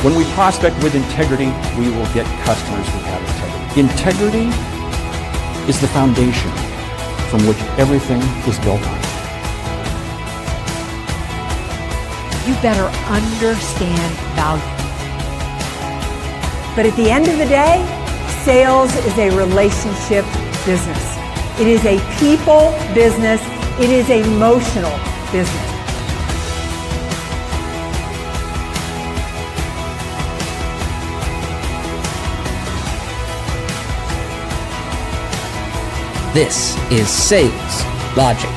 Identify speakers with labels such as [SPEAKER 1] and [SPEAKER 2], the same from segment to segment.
[SPEAKER 1] When we prospect with integrity, we will get customers who have integrity. Integrity is the foundation from which everything is built on.
[SPEAKER 2] You better understand value.
[SPEAKER 3] But at the end of the day, sales is a relationship business. It is a people business. It is an emotional business.
[SPEAKER 4] This is Sales Logic.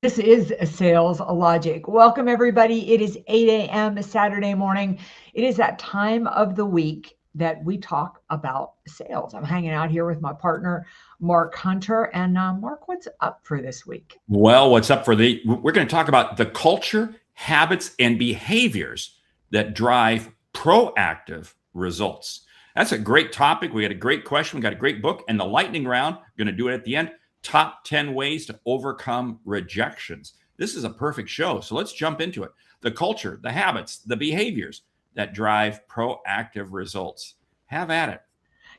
[SPEAKER 2] This is Sales Logic. Welcome, everybody. It is 8 a.m. Saturday morning. It is that time of the week that we talk about sales. I'm hanging out here with my partner, Mark Hunter. And Mark, what's up for this week?
[SPEAKER 5] Well, we're going to talk about the culture, habits, and behaviors that drive proactive results. That's a great topic. We got a great question. We got a great book, and the lightning round, we're going to do it at the end. Top 10 ways to overcome rejections. This is a perfect show. So let's jump into it. The culture, the habits, the behaviors that drive proactive results. Have at it.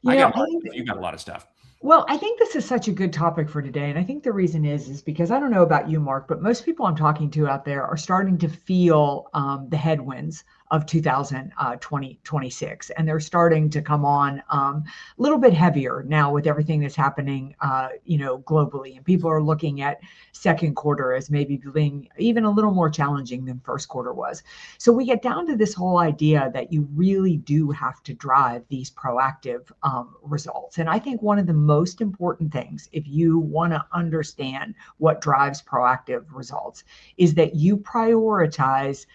[SPEAKER 5] You got a lot of stuff.
[SPEAKER 2] Well, I think this is such a good topic for today. And I think the reason is because I don't know about you, Mark, but most people I'm talking to out there are starting to feel the headwinds of 2026. And they're starting to come on a little bit heavier now with everything that's happening, globally. And people are looking at second quarter as maybe being even a little more challenging than first quarter was. So we get down to this whole idea that you really do have to drive these proactive results. And I think one of the most important things, if you want to understand what drives proactive results, is that you prioritize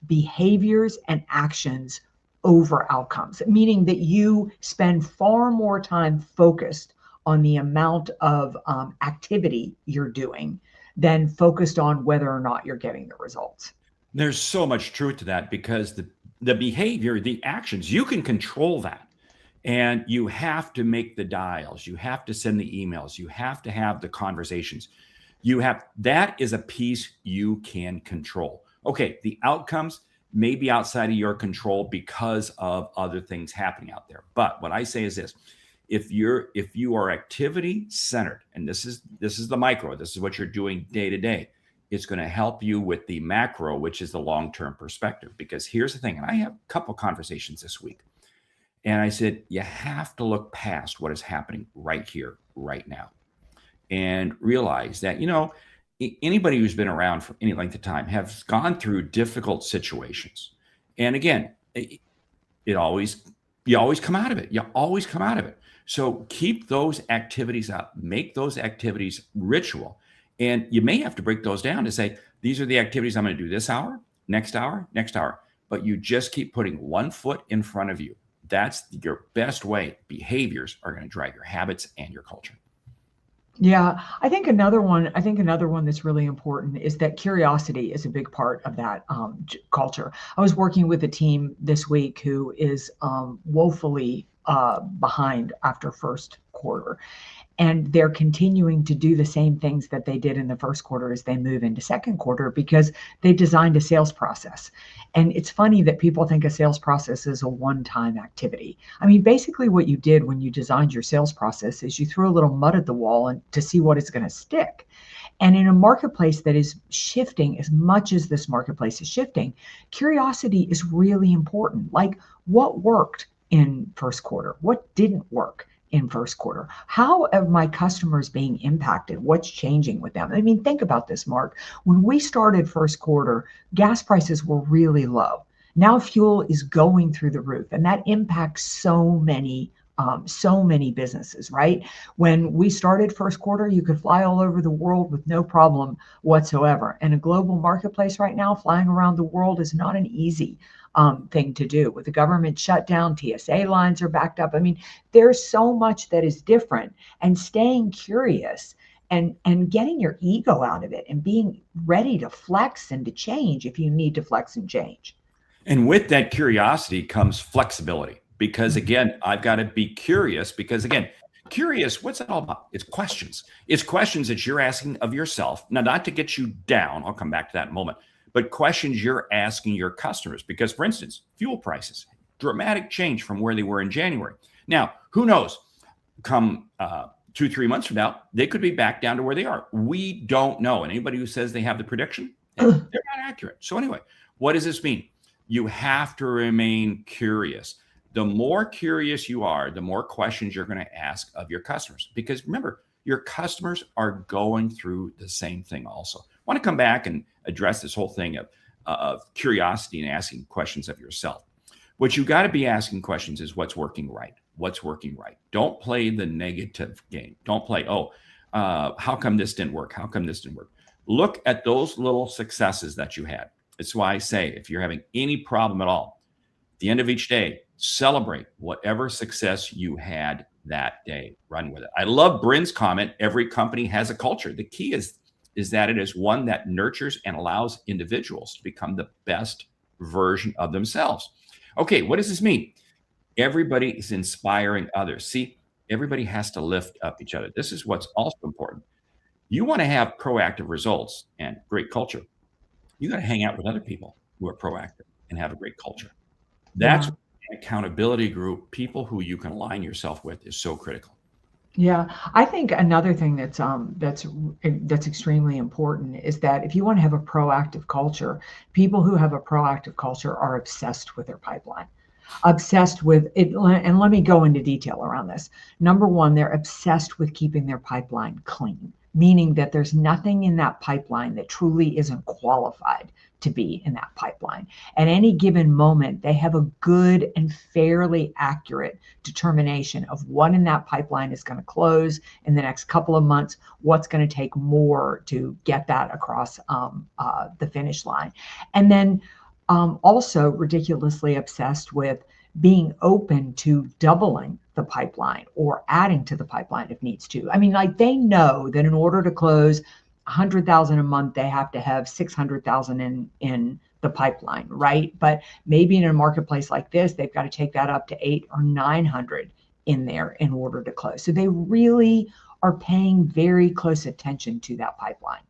[SPEAKER 2] behaviors and actions over outcomes, meaning that you spend far more time focused on the amount of activity you're doing than focused on whether or not you're getting the results.
[SPEAKER 5] There's so much truth to that because the behavior, the actions, you can control that. And you have to make the dials. You have to send the emails. You have to have the conversations. That is a piece you can control. Okay, the outcomes may be outside of your control because of other things happening out there. But what I say is this: if you are activity centered, and this is the micro, this is what you're doing day to day, it's going to help you with the macro, which is the long-term perspective. Because here's the thing, and I have a couple conversations this week, and I said, you have to look past what is happening right here, right now, and realize that, anybody who's been around for any length of time has gone through difficult situations. And again, you always come out of it. You always come out of it. So keep those activities up, make those activities ritual. And you may have to break those down to say, these are the activities I'm going to do this hour, next hour, but you just keep putting one foot in front of you. That's your best way. Behaviors are going to drive your habits and your culture.
[SPEAKER 2] Yeah, I think another one that's really important is that curiosity is a big part of that culture. I was working with a team this week who is woefully behind after first quarter. And they're continuing to do the same things that they did in the first quarter as they move into second quarter because they designed a sales process. And it's funny that people think a sales process is a one-time activity. I mean, basically what you did when you designed your sales process is you threw a little mud at the wall to see what is going to stick. And in a marketplace that is shifting as much as this marketplace is shifting, curiosity is really important. Like, what worked in first quarter? What didn't work in first quarter? How are my customers being impacted? What's changing with them? I mean, think about this, Mark. When we started first quarter, gas prices were really low. Now fuel is going through the roof, and that impacts so many businesses, right? When we started first quarter, you could fly all over the world with no problem whatsoever. And a global marketplace right now, flying around the world is not an easy thing to do. With the government shutdown, TSA lines are backed up. I mean, there's so much that is different, and staying curious and getting your ego out of it and being ready to flex and to change if you need to flex and change.
[SPEAKER 5] And with that curiosity comes flexibility, because again, I've got to be curious because again, curious, what's that all about? It's questions. It's questions that you're asking of yourself. Now, not to get you down. I'll come back to that in a moment. but questions you're asking your customers. Because, for instance, fuel prices, dramatic change from where they were in January. Now, who knows? Come 2-3 months from now, they could be back down to where they are. We don't know. And anybody who says they have the prediction, they're not accurate. So anyway, what does this mean? You have to remain curious. The more curious you are, the more questions you're going to ask of your customers. Because remember, your customers are going through the same thing also. I want to come back and address this whole thing of curiosity and asking questions of yourself. What you got to be asking questions is what's working right. What's working right? Don't play the negative game. Don't play, how come this didn't work? How come this didn't work? Look at those little successes that you had. It's why I say, if you're having any problem at all, at the end of each day, celebrate whatever success you had that day. Run with it. I love Bryn's comment, every company has a culture. The key is that it is one that nurtures and allows individuals to become the best version of themselves. Okay, what does this mean? Everybody is inspiring others. See, everybody has to lift up each other. This is what's also important. You want to have proactive results and great culture. You got to hang out with other people who are proactive and have a great culture. That's an accountability group, people who you can align yourself with, is so critical.
[SPEAKER 2] Yeah, I think another thing that's extremely important is that if you want to have a proactive culture, people who have a proactive culture are obsessed with their pipeline, obsessed with it. And let me go into detail around this. Number one, they're obsessed with keeping their pipeline clean, meaning that there's nothing in that pipeline that truly isn't qualified to be in that pipeline. At any given moment, they have a good and fairly accurate determination of what in that pipeline is going to close in the next couple of months, what's going to take more to get that across the finish line. And then also ridiculously obsessed with being open to doubling the pipeline or adding to the pipeline if needs to. I mean, like, they know that in order to close 100,000 a month, they have to have 600,000 in the pipeline, right? But maybe in a marketplace like this, they've got to take that up to 800 or 900 in there in order to close. So they really are paying very close attention to that pipeline.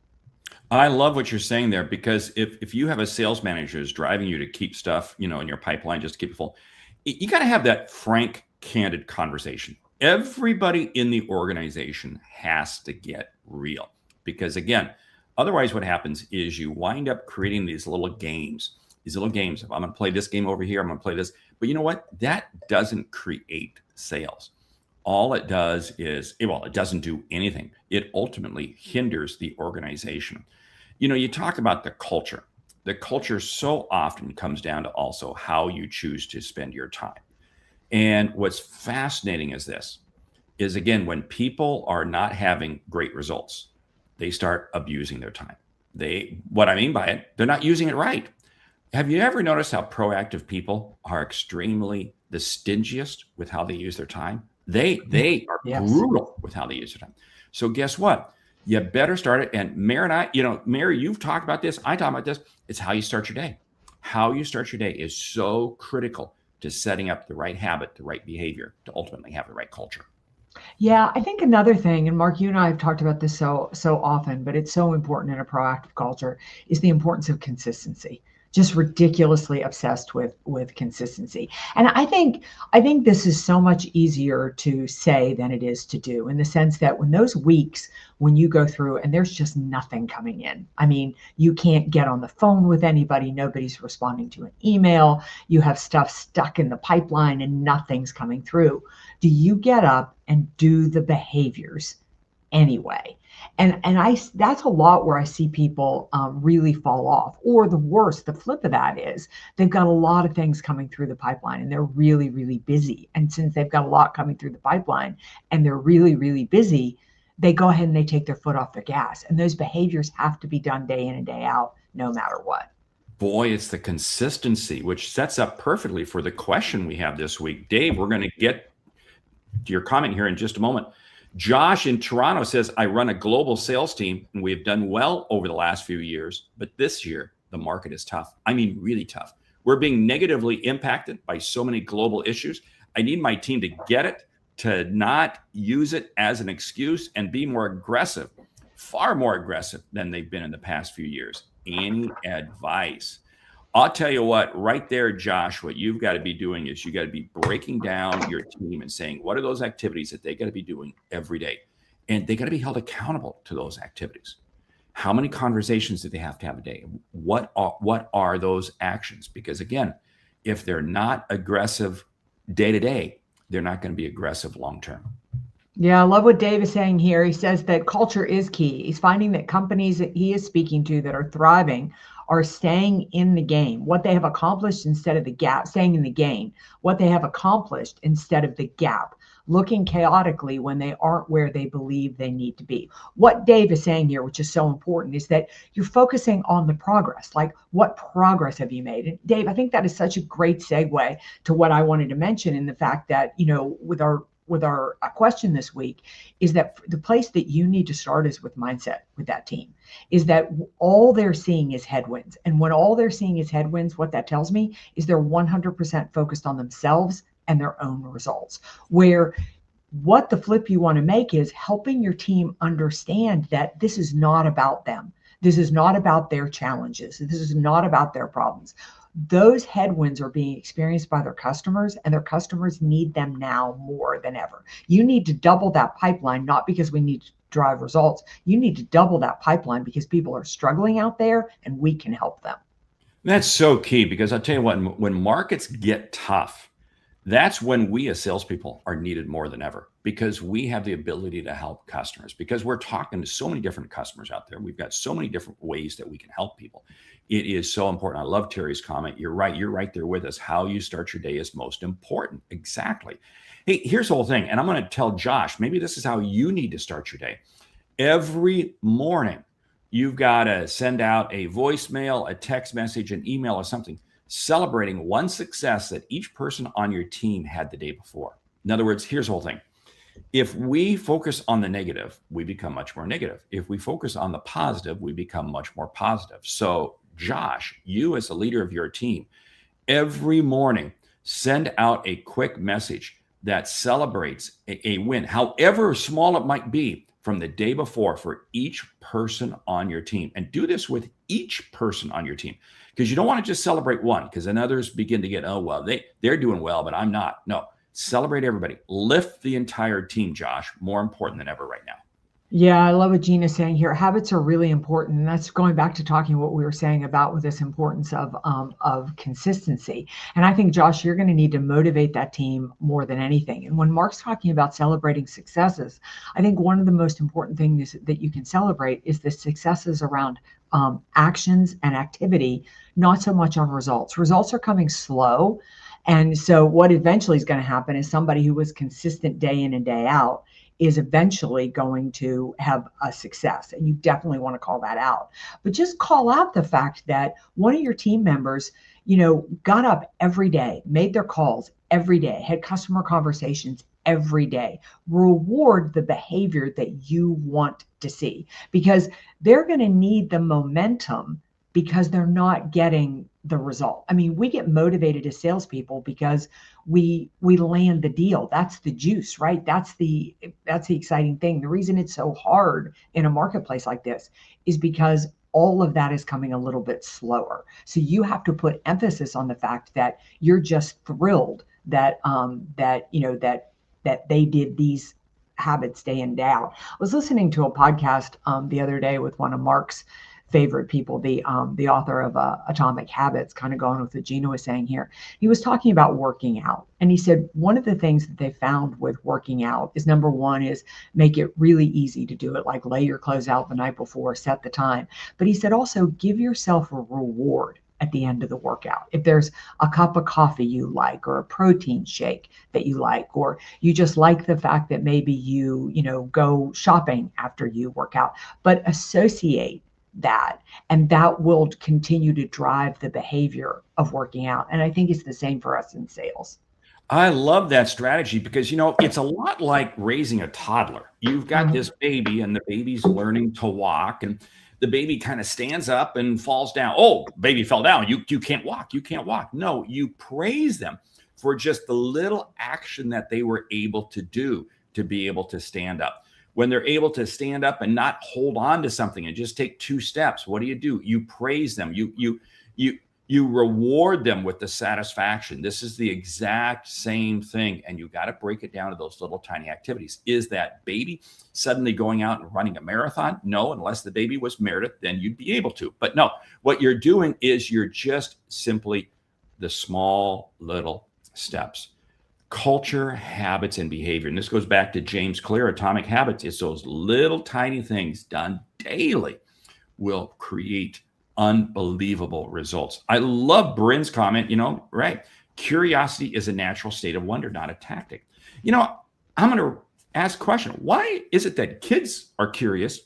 [SPEAKER 5] I love what you're saying there, because if you have a sales manager who's driving you to keep stuff, in your pipeline, just to keep it full, you got to have that frank, candid conversation. Everybody in the organization has to get real, because again, otherwise what happens is you wind up creating these little games. If I'm going to play this game over here, I'm going to play this. But you know what? That doesn't create sales. All it does is, it doesn't do anything. It ultimately hinders the organization. You talk about the culture. The culture so often comes down to also how you choose to spend your time. And what's fascinating is again, when people are not having great results, they start abusing their time. What I mean by it, they're not using it right. Have you ever noticed how proactive people are extremely the stingiest with how they use their time? They are brutal with how they use their time. So guess what? You better start it. And Mary and I, Mary, you've talked about this. I talk about this. It's how you start your day. How you start your day is so critical to setting up the right habit, the right behavior, to ultimately have the right culture.
[SPEAKER 2] Yeah, I think another thing, and Mark, you and I have talked about this so often, but it's so important in a proactive culture, is the importance of consistency. Just ridiculously obsessed with consistency. And I think this is so much easier to say than it is to do, in the sense that when those weeks when you go through and there's just nothing coming in, I mean, you can't get on the phone with anybody, nobody's responding to an email, you have stuff stuck in the pipeline and nothing's coming through. Do you get up and do the behaviors anyway? And that's a lot where I see people really fall off. Or the worst, the flip of that is they've got a lot of things coming through the pipeline and they're really, really busy. And since they've got a lot coming through the pipeline and they're really, really busy, they go ahead and they take their foot off the gas. And those behaviors have to be done day in and day out, no matter what.
[SPEAKER 5] Boy, it's the consistency, which sets up perfectly for the question we have this week. Dave, we're going to get to your comment here in just a moment. Josh in Toronto says, I run a global sales team and we've done well over the last few years, but this year the market is tough. I mean, really tough. We're being negatively impacted by so many global issues. I need my team to get it, to not use it as an excuse and be more aggressive, far more aggressive than they've been in the past few years. any advice. I'll tell you what, right there, Josh, what you've got to be doing is you got to be breaking down your team and saying, what are those activities that they got to be doing every day? And they got to be held accountable to those activities. How many conversations do they have to have a day? What are those actions? Because again, if they're not aggressive day to day, they're not going to be aggressive long term.
[SPEAKER 2] Yeah, I love what Dave is saying here. He says that culture is key. He's finding that companies that he is speaking to that are thriving are staying in the game, what they have accomplished instead of the gap, staying in the game, what they have accomplished instead of the gap, looking chaotically when they aren't where they believe they need to be. What Dave is saying here, which is so important, is that you're focusing on the progress. Like, what progress have you made? And Dave, I think that is such a great segue to what I wanted to mention, in the fact that, with our question this week, is that the place that you need to start is with mindset with that team, is that all they're seeing is headwinds. And when all they're seeing is headwinds, what that tells me is they're 100% focused on themselves and their own results. Where what the flip you want to make is helping your team understand that this is not about them. This is not about their challenges. This is not about their problems. Those headwinds are being experienced by their customers, and their customers need them now more than ever. You need to double that pipeline, not because we need to drive results. You need to double that pipeline because people are struggling out there and we can help them.
[SPEAKER 5] That's so key, because I'll tell you what, when markets get tough, that's when we as salespeople are needed more than ever, because we have the ability to help customers, because we're talking to so many different customers out there. We've got so many different ways that we can help people. It is so important. I love Terry's comment. You're right. You're right there with us. How you start your day is most important. Exactly. Hey, here's the whole thing. And I'm going to tell Josh, maybe this is how you need to start your day. Every morning, you've got to send out a voicemail, a text message, an email, or something, celebrating one success that each person on your team had the day before. In other words, here's the whole thing. If we focus on the negative, we become much more negative. If we focus on the positive, we become much more positive. So, Josh, you as the leader of your team, every morning, send out a quick message that celebrates a win, however small it might be, from the day before for each person on your team. And do this with each person on your team, because you don't want to just celebrate one, because then others begin to get, oh, well, they're doing well, but I'm not. No, celebrate everybody. Lift the entire team, Josh, more important than ever right now.
[SPEAKER 2] Yeah, I love what Gina's saying here. Habits are really important. And that's going back to talking what we were saying about with this importance of consistency. And I think, Josh, you're going to need to motivate that team more than anything. And when Mark's talking about celebrating successes, I think one of the most important things that you can celebrate is the successes around actions and activity, not so much on results. Results are coming slow. And so what eventually is going to happen is somebody who was consistent day in and day out is eventually going to have a success. And you definitely want to call that out. But just call out the fact that one of your team members, got up every day, made their calls every day, had customer conversations every day. Reward the behavior that you want to see, because they're going to need the momentum because they're not getting the result. I mean, we get motivated as salespeople because we land the deal. That's the juice, right? That's the exciting thing. The reason it's so hard in a marketplace like this is because all of that is coming a little bit slower. So you have to put emphasis on the fact that you're just thrilled that that they did these habits day in, day out. I was listening to a podcast the other day with one of Mark's favorite people, the author of Atomic Habits, kind of going with what Gina was saying here. He was talking about working out. And he said, one of the things that they found with working out is, number one, is make it really easy to do it, like lay your clothes out the night before, set the time. But he said also give yourself a reward at the end of the workout. If there's a cup of coffee you like, or a protein shake that you like, or you just like the fact that maybe you go shopping after you work out, but associate that, and that will continue to drive the behavior of working out. And I think it's the same for us in sales.
[SPEAKER 5] I love that strategy, because it's a lot like raising a toddler. You've got this baby, and the baby's learning to walk, and the baby kind of stands up and falls down. Oh, baby fell down. You can't walk. You can't walk. No, you praise them for just the little action that they were able to do to be able to stand up. When they're able to stand up and not hold on to something and just take 2 steps, what do? You praise them. You reward them with the satisfaction. This is the exact same thing. And you got to break it down to those little tiny activities. Is that baby suddenly going out and running a marathon? No, unless the baby was Meredith, then you'd be able to. But no, what you're doing is you're just simply the small little steps. Culture, habits, and behavior. And this goes back to James Clear, Atomic Habits. It's those little tiny things done daily will create unbelievable results. I love Bryn's comment, right? Curiosity is a natural state of wonder, not a tactic. I'm going to ask a question. Why is it that kids are curious,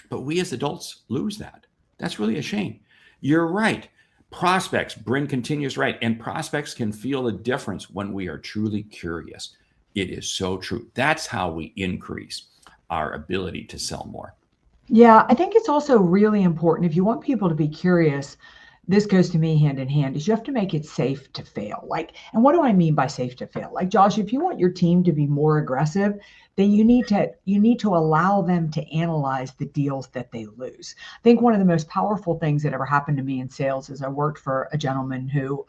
[SPEAKER 5] but we as adults lose that? That's really a shame. You're right. Prospects, Bryn continues right, and prospects can feel the difference when we are truly curious. It is so true. That's how we increase our ability to sell more.
[SPEAKER 2] Yeah, I think it's also really important if you want people to be curious. This goes to me hand in hand, is you have to make it safe to fail. And what do I mean by safe to fail? Like, Josh, if you want your team to be more aggressive, then you need to allow them to analyze the deals that they lose. I think one of the most powerful things that ever happened to me in sales is I worked for a gentleman who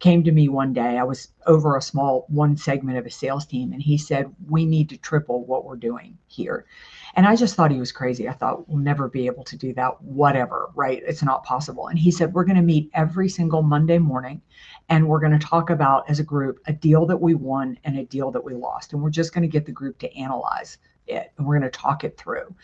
[SPEAKER 2] came to me one day. I was over one segment of a sales team, and he said, "We need to triple what we're doing here." And I just thought he was crazy. I thought, we'll never be able to do that, whatever, right? It's not possible. And he said, we're going to meet every single Monday morning, and we're going to talk about, as a group, a deal that we won and a deal that we lost. And we're just going to get the group to analyze it, and we're going to talk it through.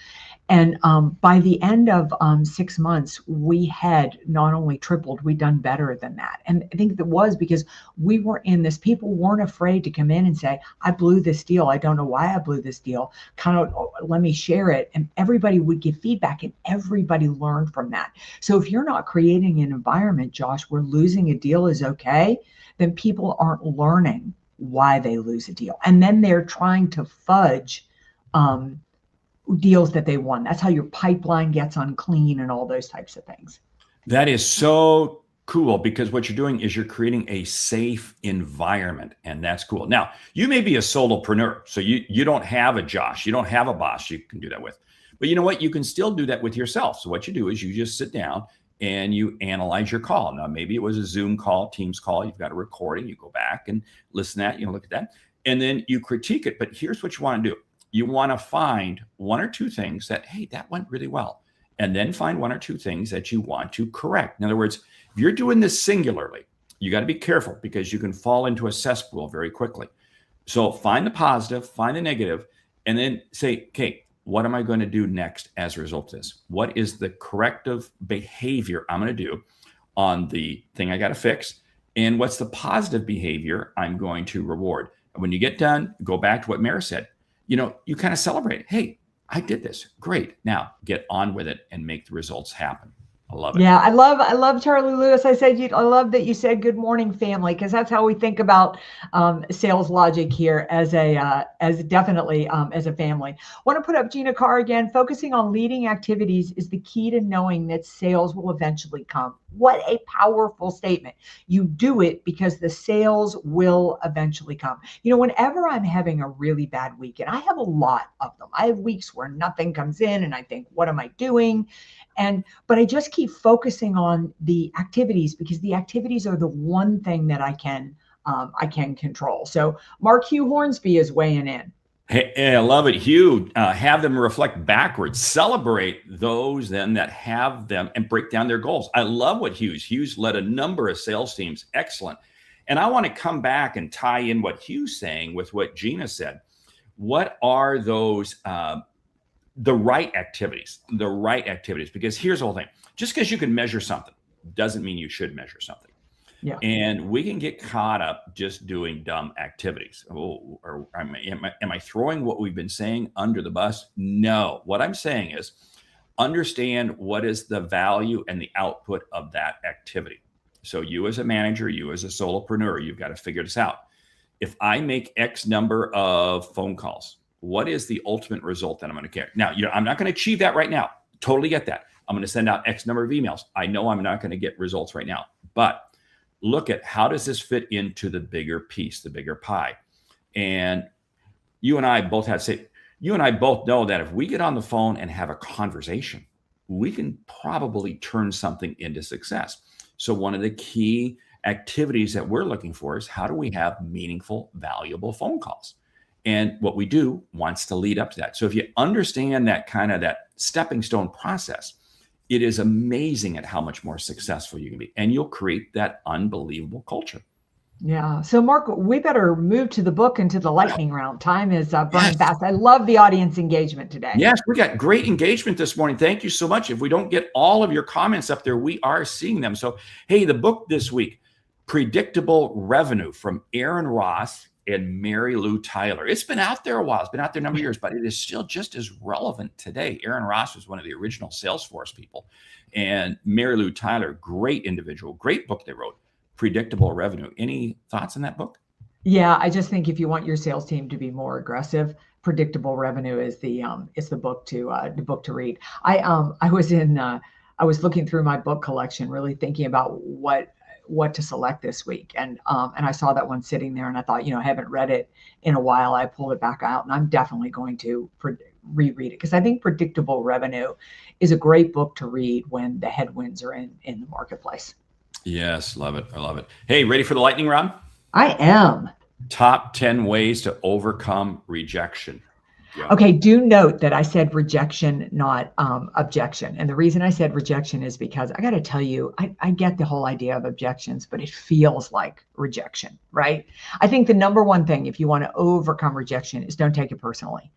[SPEAKER 2] And by the end of 6 months, we had not only tripled, we'd done better than that. And I think that was because we were in this, people weren't afraid to come in and say, I blew this deal. I don't know why I blew this deal. Kind of, let me share it. And everybody would give feedback, and everybody learned from that. So if you're not creating an environment, Josh, where losing a deal is okay, then people aren't learning why they lose a deal. And then they're trying to fudge deals that they won. That's how your pipeline gets unclean and all those types of things.
[SPEAKER 5] That is so cool, because what you're doing is you're creating a safe environment, and that's cool. Now, you may be a solopreneur, so you don't have a Josh, you don't have a boss you can do that with. But you know what? You can still do that with yourself. So what you do is you just sit down and you analyze your call. Now, maybe it was a Zoom call, Teams call, you've got a recording, you go back and listen to that, look at that, and then you critique it. But here's what you want to do. You want to find 1 or 2 things that, hey, that went really well. And then find 1 or 2 things that you want to correct. In other words, if you're doing this singularly, you got to be careful, because you can fall into a cesspool very quickly. So find the positive, find the negative, and then say, okay, what am I going to do next as a result of this? What is the corrective behavior I'm going to do on the thing I got to fix? And what's the positive behavior I'm going to reward? And when you get done, go back to what Mara said. You kind of celebrate. Hey, I did this. Great. Now get on with it and make the results happen. I love it.
[SPEAKER 2] Yeah, I love Charlie Lewis. I love that you said good morning, family, because that's how we think about sales logic here as definitely as a family. Want to put up Gina Carr again. Focusing on leading activities is the key to knowing that sales will eventually come. What a powerful statement. You do it because the sales will eventually come. Whenever I'm having a really bad week, and I have a lot of them, I have weeks where nothing comes in and I think, what am I doing? But I just keep focusing on the activities, because the activities are the one thing that I can control. So Mark Hugh Hornsby is weighing in.
[SPEAKER 5] Hey, I love it, Hugh. Have them reflect backwards. Celebrate those then that have them, and break down their goals. I love what Hugh's led a number of sales teams. Excellent. And I want to come back and tie in what Hugh's saying with what Gina said. What are those the right activities, because here's the whole thing. Just because you can measure something doesn't mean you should measure something.
[SPEAKER 2] Yeah.
[SPEAKER 5] And we can get caught up just doing dumb activities. Oh, or am I throwing what we've been saying under the bus? No. What I'm saying is, understand what is the value and the output of that activity. So you as a manager, you as a solopreneur, you've got to figure this out. If I make X number of phone calls, what is the ultimate result that I'm going to get? Now, I'm not going to achieve that right now. Totally get that. I'm going to send out X number of emails. I know I'm not going to get results right now, but look at how does this fit into the bigger piece, the bigger pie. And you and I both have to say, You and I both know that if we get on the phone and have a conversation, we can probably turn something into success. So one of the key activities that we're looking for is how do we have meaningful, valuable phone calls? And what we do wants to lead up to that. So if you understand that kind of that stepping stone process, it is amazing at how much more successful you can be. And you'll create that unbelievable culture.
[SPEAKER 2] Yeah. So, Mark, we better move to the book and to the lightning round. Time is burning fast. I love the audience engagement today.
[SPEAKER 5] Yes, we got great engagement this morning. Thank you so much. If we don't get all of your comments up there, we are seeing them. So, hey, the book this week, Predictable Revenue, from Aaron Ross and Mary Lou Tyler. It's been out there a while. It's been out there a number of years, but it is still just as relevant today. Aaron Ross was one of the original Salesforce people. And Mary Lou Tyler, great individual, great book they wrote, Predictable Revenue. Any thoughts on that book?
[SPEAKER 2] Yeah, I just think if you want your sales team to be more aggressive, Predictable Revenue is the book to read. I was looking through my book collection, really thinking about what to select this week, and I saw that one sitting there, and I thought, I haven't read it in a while. I pulled it back out, and I'm definitely going to reread it because I think Predictable Revenue is a great book to read when the headwinds are in the marketplace.
[SPEAKER 5] Yes, love it. I love it. Hey, ready for the lightning round?
[SPEAKER 2] I am.
[SPEAKER 5] Top 10 ways to overcome rejection. Yeah.
[SPEAKER 2] Okay, do note that I said rejection, not objection. And the reason I said rejection is because I got to tell you, I get the whole idea of objections, but it feels like rejection, right? I think the number one thing, if you want to overcome rejection, is don't take it personally.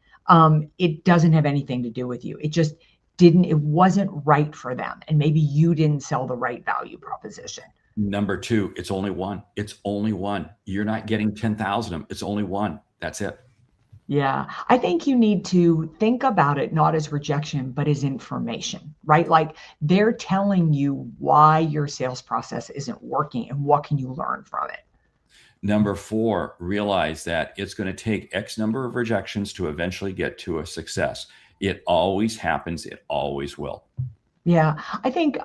[SPEAKER 2] It doesn't have anything to do with you. It wasn't right for them. And maybe you didn't sell the right value proposition.
[SPEAKER 5] Number two, it's only one. It's only one. You're not getting 10,000 of them. It's only one. That's it.
[SPEAKER 2] Yeah, I think you need to think about it not as rejection, but as information, right? Like they're telling you why your sales process isn't working and what can you learn from it.
[SPEAKER 5] Number four, realize that it's going to take X number of rejections to eventually get to a success. It always happens. It always will.
[SPEAKER 2] Yeah, I think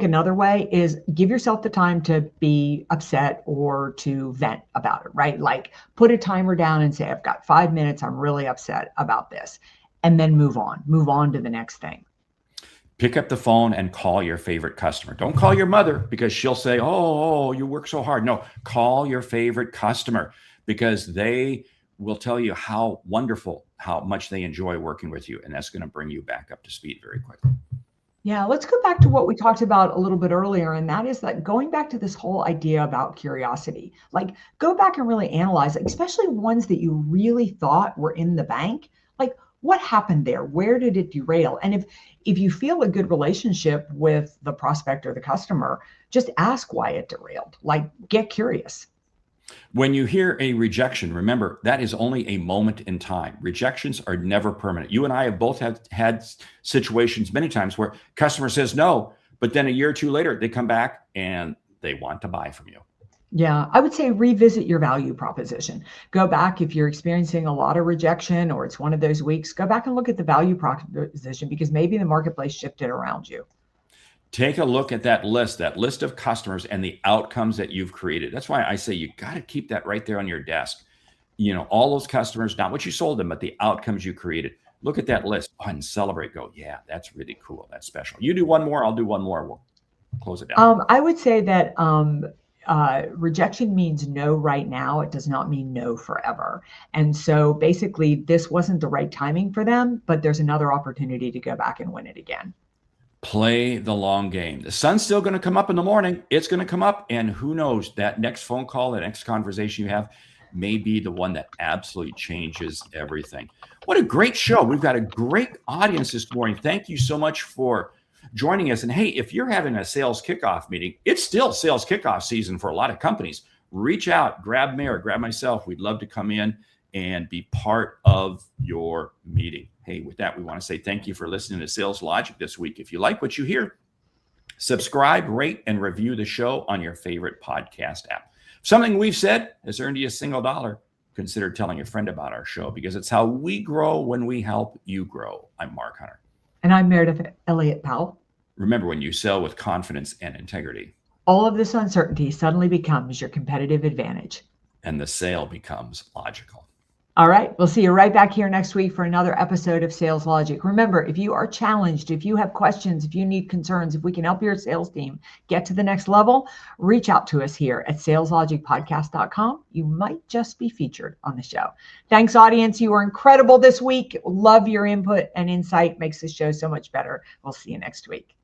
[SPEAKER 2] another way is give yourself the time to be upset or to vent about it, right? Like put a timer down and say, I've got 5 minutes. I'm really upset about this. And then move on to the next thing.
[SPEAKER 5] Pick up the phone and call your favorite customer. Don't call your mother because she'll say, oh, you work so hard. No, call your favorite customer because they will tell you how wonderful, how much they enjoy working with you. And that's going to bring you back up to speed very quickly.
[SPEAKER 2] Yeah, let's go back to what we talked about a little bit earlier, and that is that going back to this whole idea about curiosity, like go back and really analyze, especially ones that you really thought were in the bank, like what happened there? Where did it derail? And if you feel a good relationship with the prospect or the customer, just ask why it derailed, like get curious.
[SPEAKER 5] When you hear a rejection, remember that is only a moment in time. Rejections are never permanent. You and I have both had situations many times where customer says no, but then a year or two later, they come back and they want to buy from you.
[SPEAKER 2] Yeah, I would say revisit your value proposition. Go back if you're experiencing a lot of rejection or it's one of those weeks, go back and look at the value proposition because maybe the marketplace shifted around you.
[SPEAKER 5] Take a look at that list of customers and the outcomes that you've created. That's why I say you got to keep that right there on your desk. All those customers, not what you sold them, but the outcomes you created. Look at that list and celebrate. Go, yeah, that's really cool. That's special. You do one more, I'll do one more. We'll close it down.
[SPEAKER 2] I would say that rejection means no right now. It does not mean no forever. And so basically, this wasn't the right timing for them, but there's another opportunity to go back and win it again.
[SPEAKER 5] Play the long game. The sun's still going to come up in the morning. It's going to come up. And who knows, that next phone call, that next conversation you have may be the one that absolutely changes everything. What a great show. We've got a great audience this morning. Thank you so much for joining us. And hey, if you're having a sales kickoff meeting, it's still sales kickoff season for a lot of companies. Reach out, grab me or grab myself. We'd love to come in and be part of your meeting. Hey, with that, we want to say thank you for listening to Sales Logic this week. If you like what you hear, subscribe, rate, and review the show on your favorite podcast app. If something we've said has earned you a single dollar, consider telling a friend about our show because it's how we grow when we help you grow. I'm Mark Hunter.
[SPEAKER 2] And I'm Meredith Elliott Powell.
[SPEAKER 5] Remember, when you sell with confidence and integrity,
[SPEAKER 2] all of this uncertainty suddenly becomes your competitive advantage.
[SPEAKER 5] And the sale becomes logical.
[SPEAKER 2] All right. We'll see you right back here next week for another episode of Sales Logic. Remember, if you are challenged, if you have questions, if you need concerns, if we can help your sales team get to the next level, reach out to us here at saleslogicpodcast.com. You might just be featured on the show. Thanks, audience. You were incredible this week. Love your input and insight. Makes the show so much better. We'll see you next week.